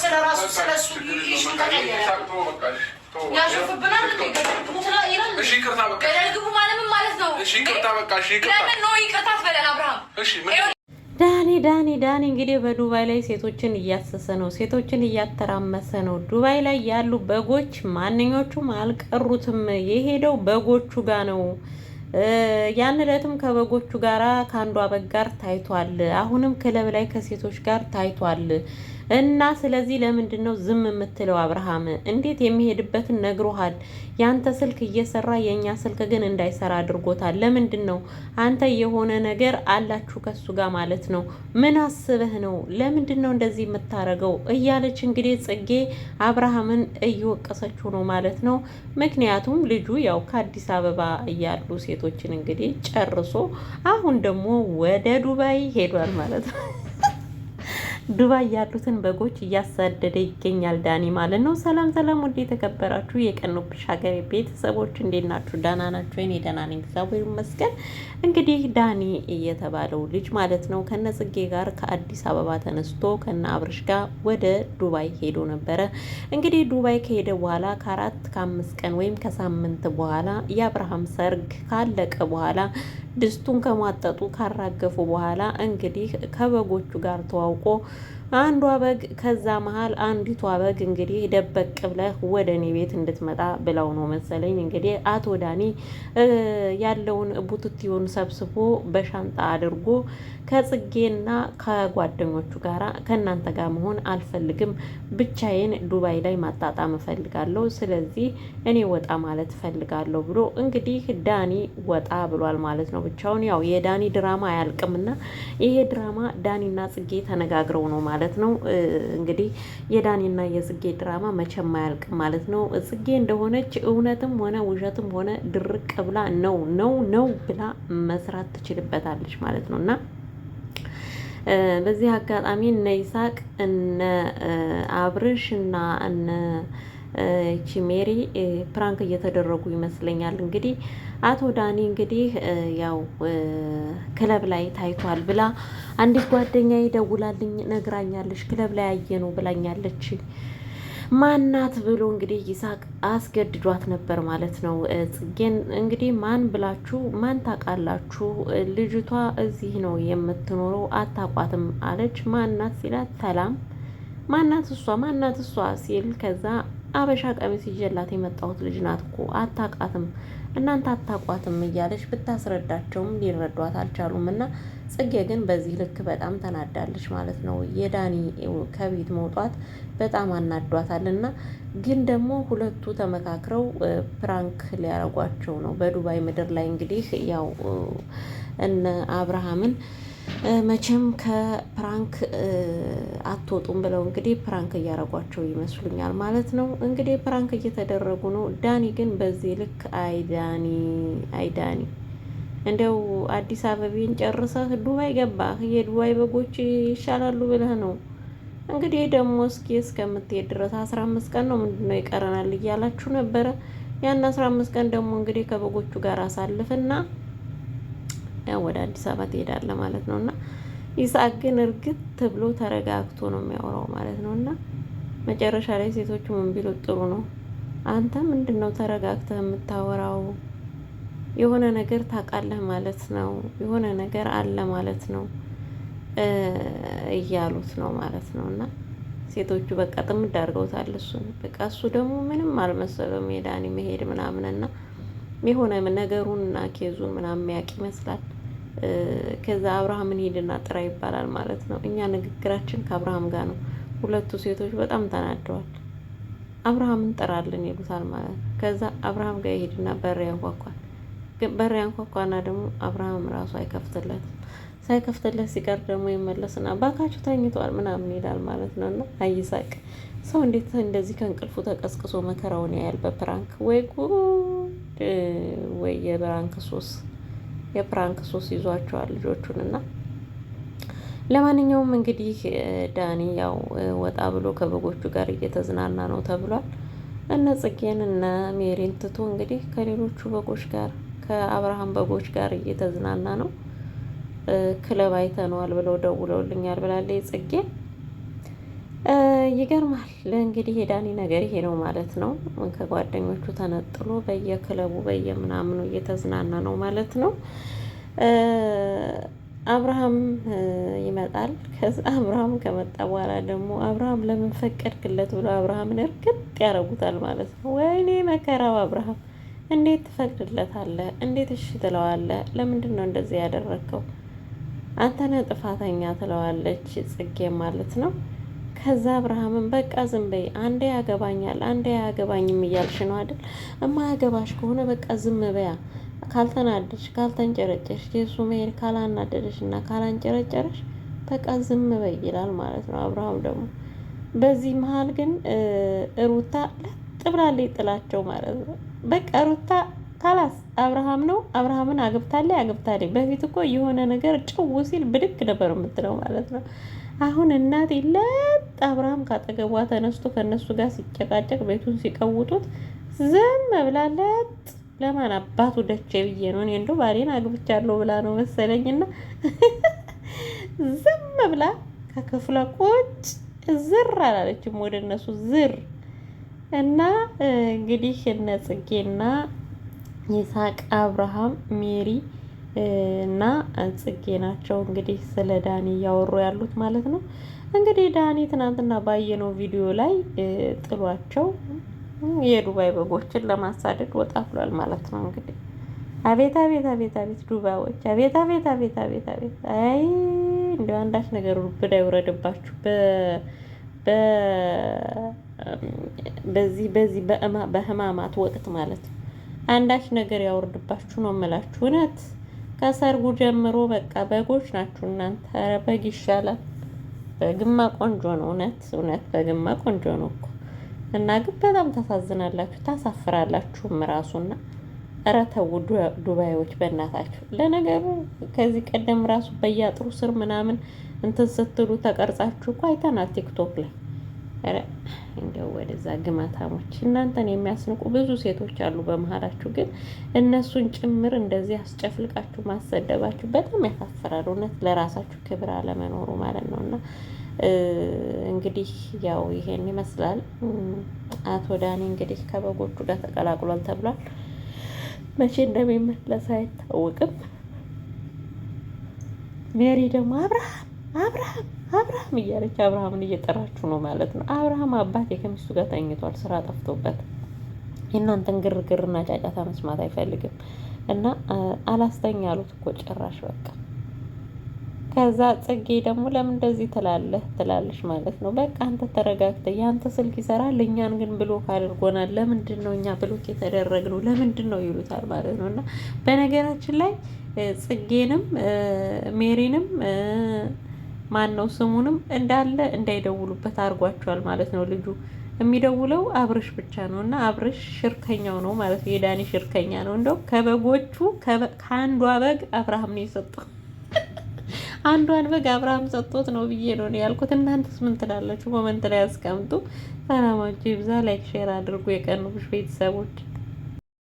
ስለራሱ ስለሱ ይሽን ተቀየረ ያሽፍብናል ሙትና ይላል። እሺ ይቅርታ በቃ ገደልግቡ ማለት ነው። እሺ ይቅርታ በቃ እሺ ይቅርታ ለምን ነው ይቅርታ አትበለን አብርሃም። እሺ ዳኒ እንግዲህ በዱባይ ላይ ሴቶችን እያሰሰ ነው፣ ሴቶችን እያተራመሰ ነው። ዱባይ ላይ ያሉ በጎች ማንኞቹም አልቀሩትም። የሄደው በጎቹ ጋር ነው። ያን ዕለትም ከበጎቹ ጋራ ከአንዷ በግ ጋር ታይቷል። አሁንም ክለብ ላይ ከሴቶች ጋር ታይቷል። እና ስለዚህ ለምንድን ነው ዝም የምትለው? አብርሃም እንዴት የሚሄድበትን ነግሮሃል። ያንተ ስልክ እየሰራ የኛ ስልክ ግን እንዳይሰራ አድርጎታል። ለምንድን ነው አንተ የሆነ ነገር አላችሁ ከሱ ጋር ማለት ነው? ምን አስበህ ነው? ለምንድን ነው እንደዚህ የምታረገው? እያለች እንግዲህ ጽጌ አብርሃምን እየወቀሰችው ነው ማለት ነው። ምክንያቱም ልጁ ያው ከአዲስ አበባ እያሉ ሴቶችን እንግዲህ ጨርሶ አሁን ደግሞ ወደ ዱባይ ሄዷል ማለት ነው። ዱባይ ያሉትን በጎች እያሳደደ ይገኛል ዳኒ ማለት ነው። ሰላም ውድ የተከበራችሁ የቀኑብሽ ሀገሬ ቤተሰቦች እንዴት ናችሁ? ደህና ናችሁ? እኔ ደህና ነኝ እግዚአብሔር ይመስገን። እንግዲህ ዳኒ የተባለው ልጅ ማለት ነው ከነጽጌ ጋር ከአዲስ አበባ ተነስቶ ከነ አብርሽ ጋር ወደ ዱባይ ሄዶ ነበረ። እንግዲህ ዱባይ ከሄደ በኋላ ከ4-5 ቀን ወይም ከሳምንት በኋላ የአብርሃም ሰርግ ካለቀ በኋላ ድስቱን ከማጠጡ ካራገፉ በኋላ እንግዲህ ከበጎቹ ጋር ተዋውቆ አንዷ በግ ከዛ መሀል አንዲቷ በግ እንግዲህ ደበቅ ብለህ ወደ እኔ ቤት እንድትመጣ ብለው ነው መሰለኝ እንግዲህ አቶ ዳኒ ያለውን ቡትቲውን ሰብስቦ በሻንጣ አድርጎ ከጽጌና ከጓደኞቹ ጋራ ከእናንተ ጋር መሆን አልፈልግም፣ ብቻዬን ዱባይ ላይ ማጣጣም እፈልጋለሁ፣ ስለዚህ እኔ ወጣ ማለት እፈልጋለሁ ብሎ እንግዲህ ዳኒ ወጣ ብሏል ማለት ነው ብቻውን። ያው የዳኒ ድራማ አያልቅምና ይሄ ድራማ ዳኒና ጽጌ ተነጋግረው ነው ማለት ነው። እንግዲህ የዳኒና የጽጌ ድራማ መቼም አያልቅም ማለት ነው። ጽጌ እንደሆነች እውነትም ሆነ ውሸትም ሆነ ድርቅ ብላ ነው ብላ መስራት ትችልበታለች ማለት ነው። እና በዚህ አጋጣሚ እነ ይሳቅ እነ አብርሽ እና እነ ሜሪ ፕራንክ እየተደረጉ ይመስለኛል። እንግዲህ አቶ ዳኒ እንግዲህ ያው ክለብ ላይ ታይቷል ብላ አንዲት ጓደኛዬ ደውላልኝ ነግራኛለች፣ ክለብ ላይ አየነው ብላኛለች። ማናት ብሎ እንግዲህ ይሳቅ አስገድዷት ነበር ማለት ነው። ጽጌን እንግዲህ ማን ብላችሁ ማን ታውቃላችሁ? ልጅቷ እዚህ ነው የምትኖረው አታቋትም አለች። ማናት ሲላት ሰላም ማናት እሷ ሲል ከዛ አበሻ ቀሚስ ይዤላት የመጣሁት ልጅ ናት እኮ አታውቃትም፣ እናንተ አታቋትም እያለች ብታስረዳቸውም ሊረዷት አልቻሉም። እና ጽጌ ግን በዚህ ልክ በጣም ተናዳለች ማለት ነው። የዳኒ ከቤት መውጣት በጣም አናዷታል። እና ግን ደግሞ ሁለቱ ተመካክረው ፕራንክ ሊያረጓቸው ነው በዱባይ ምድር ላይ እንግዲህ ያው እነ አብርሃምን መቼም ከፕራንክ አትወጡም ብለው እንግዲህ ፕራንክ እያረጓቸው ይመስሉኛል ማለት ነው። እንግዲህ ፕራንክ እየተደረጉ ነው። ዳኒ ግን በዚህ ልክ አይዳኒ እንደው አዲስ አበቤን ጨርሰህ ዱባይ ገባህ፣ የዱባይ በጎች ይሻላሉ ብለህ ነው እንግዲህ ደግሞ እስከምትሄድ ድረስ 15 ቀን ነው ምንድነው ይቀረናል እያላችሁ ነበረ። ያን 15 ቀን ደግሞ እንግዲህ ከበጎቹ ጋር አሳልፍና ወደ አዲስ አበባ ትሄዳለህ ማለት ነው። እና ይሳቅ ግን እርግጥ ብሎ ተረጋግቶ ነው የሚያወራው ማለት ነው። እና መጨረሻ ላይ ሴቶቹ ምን ቢሉት ጥሩ ነው፣ አንተ ምንድነው ተረጋግተህ የምታወራው? የሆነ ነገር ታውቃለህ ማለት ነው፣ የሆነ ነገር አለ ማለት ነው እያሉት ነው ማለት ነው። እና ሴቶቹ በቃ ጥምድ አድርገውታል እሱን። በቃ እሱ ደግሞ ምንም አልመሰለውም የዳኒ መሄድ ምናምንና የሆነ ነገሩንና ኬዙን ምናምን የሚያውቅ ይመስላል። ከዛ አብርሃምን ሄድና ጥራ ይባላል ማለት ነው። እኛ ንግግራችን ከአብርሃም ጋር ነው። ሁለቱ ሴቶች በጣም ተናደዋል። አብርሃምን ጥራልን ይሉታል ማለት ነው። ከዛ አብርሃም ጋር ይሄድና በር ያንኳኳል። ግን በር ያንኳኳና ደግሞ አብርሃም ራሱ አይከፍትለትም። ሳይከፍትለት ሲቀር ደግሞ ይመለስና ባካችሁ ተኝቷል ምናምን ይላል ማለት ነው። እና አይሳቅ ሰው እንዴት እንደዚህ ከእንቅልፉ ተቀስቅሶ መከራውን ያያል በፕራንክ? ወይ ጉድ! ወይ የፕራንክ ሶስ ይዟቸዋል ልጆቹን። እና ለማንኛውም እንግዲህ ዳኒ ያው ወጣ ብሎ ከበጎቹ ጋር እየተዝናና ነው ተብሏል። እነ ጽጌን እነ ሜሪን ትቶ እንግዲህ ከሌሎቹ በጎች ጋር ከአብርሃም በጎች ጋር እየተዝናና ነው። ክለብ አይተነዋል ብለው ደውለውልኛል ብላለች ጽጌ። ይገርማል እንግዲህ የዳኒ ነገር ይሄ ነው ማለት ነው። ከጓደኞቹ ተነጥሎ በየክለቡ በየምናምኑ እየተዝናና ነው ማለት ነው። አብርሃም ይመጣል። ከዛ አብርሃም ከመጣ በኋላ ደግሞ አብርሃም ለምን ፈቀድክለት ብሎ አብርሃምን እርግጥ ያደርጉታል ማለት ነው። ወይኔ መከራው አብርሃም እንዴት ትፈቅድለታለህ? እንዴት እሺ ትለዋለህ? ለምንድን ነው እንደዚህ ያደረግከው? አንተ ነህ ጥፋተኛ ትለዋለች ጽጌ ማለት ነው። ከዛ አብርሃምን በቃ ዝም በይ፣ አንዴ ያገባኛል አንዴ አያገባኝም እያልሽ ነው አይደል? እማያገባሽ ከሆነ በቃ ዝም በያ፣ ካልተናደሽ ካልተንጨረጨሽ፣ የሱ መሄድ ካላናደደሽ እና ካላንጨረጨረሽ በቃ ዝም በይ ይላል ማለት ነው። አብርሃም ደግሞ በዚህ መሀል ግን ሩታ ለጥ ብላለች ጥላቸው ማለት ነው። በቃ ሩታ ካላስ አብርሃም ነው፣ አብርሃምን አግብታለች። በፊት እኮ የሆነ ነገር ጭው ሲል ብድግ ነበር የምትለው ማለት ነው። አሁን እናቴ ለጥ አብርሃም ካጠገቧ ተነስቶ ከነሱ ጋር ሲጨቃጨቅ ቤቱን ሲቀውጡት ዝም ብላለጥ። ለማን አባቱ ደቼ ብዬ ነው እኔ እንደው ባሌን አግብቻለሁ ብላ ነው መሰለኝና ዝም ብላ ከክፍለ ቁጭ ዝር አላለችም ወደ እነሱ ዝር እና እንግዲህ እነ ጽጌና ይስሐቅ አብርሃም ሜሪ እና ጽጌ ናቸው እንግዲህ ስለ ዳኒ እያወሩ ያሉት ማለት ነው። እንግዲህ ዳኒ ትናንትና ባየነው ቪዲዮ ላይ ጥሏቸው የዱባይ በጎችን ለማሳደድ ወጣ ብሏል ማለት ነው። እንግዲህ አቤት አቤት አቤት አቤት ዱባዮች አቤት አቤት አቤት አቤት አቤት አይ እንደው አንዳች ነገር ብዳ ይውረድባችሁ በዚህ በህማማት ወቅት ማለት ነው። አንዳች ነገር ያወርድባችሁ ነው የምላችሁ። እውነት ከሰርጉ ጀምሮ በቃ በጎች ናችሁ እናንተ። ኧረ በግ ይሻላል። በግማ ቆንጆ ነው። እውነት በግማ ቆንጆ ነው እኮ እና ግን በጣም ታሳዝናላችሁ፣ ታሳፍራላችሁም ራሱና። ኧረ ተው ዱባዮች በእናታችሁ። ለነገሩ ከዚህ ቀደም ራሱ በያጥሩ ስር ምናምን እንትን ስትሉ ተቀርጻችሁ እኮ አይተናል ቲክቶክ ላይ። ኧረ እንደው ወደዛ ግማታሞች እናንተን የሚያስንቁ ብዙ ሴቶች አሉ በመሀላችሁ፣ ግን እነሱን ጭምር እንደዚህ አስጨፍልቃችሁ ማሰደባችሁ በጣም ያሳፍራል። እውነት ለራሳችሁ ክብር አለመኖሩ ማለት ነው። እና እንግዲህ ያው ይሄን ይመስላል። አቶ ዳኒ እንግዲህ ከበጎቹ ጋር ተቀላቅሏል ተብሏል። መቼ እንደሚመለስ አይታወቅም። ሜሪ ደግሞ አብርሃም እያለች አብርሃምን እየጠራችሁ ነው ማለት ነው። አብርሃም አባቴ ከሚስቱ ጋር ተኝቷል፣ ስራ ጠፍቶበት የእናንተን ግርግርና ጫጫታ መስማት አይፈልግም እና አላስተኛ አሉት እኮ ጭራሽ በቃ። ከዛ ጽጌ ደግሞ ለምን እንደዚህ ትላለሽ ማለት ነው። በቃ አንተ ተረጋግተህ የአንተ ስልክ ይሰራል፣ እኛን ግን ብሎክ አድርጎናል። ለምንድን ነው እኛ ብሎክ የተደረግነው ለምንድን ነው ይሉታል ማለት ነው። እና በነገራችን ላይ ጽጌንም ሜሪንም ማን ነው ስሙንም እንዳለ እንዳይደውሉበት አድርጓቸዋል ማለት ነው። ልጁ የሚደውለው አብርሽ ብቻ ነው እና አብርሽ ሽርከኛው ነው ማለት ነው። የዳኒ ሽርከኛ ነው። እንደው ከበጎቹ ከአንዷ በግ አብርሃም ነው የሰጠው። አንዷን በግ አብርሃም ሰጥቶት ነው ብዬ ነው ያልኩት። እናንተስ ምን ትላላችሁ? ኮመንት ላይ አስቀምጡ። ሰላማችሁ ይብዛ። ላይክ ሼር አድርጉ። የቀኑብሽ ቤተሰቦች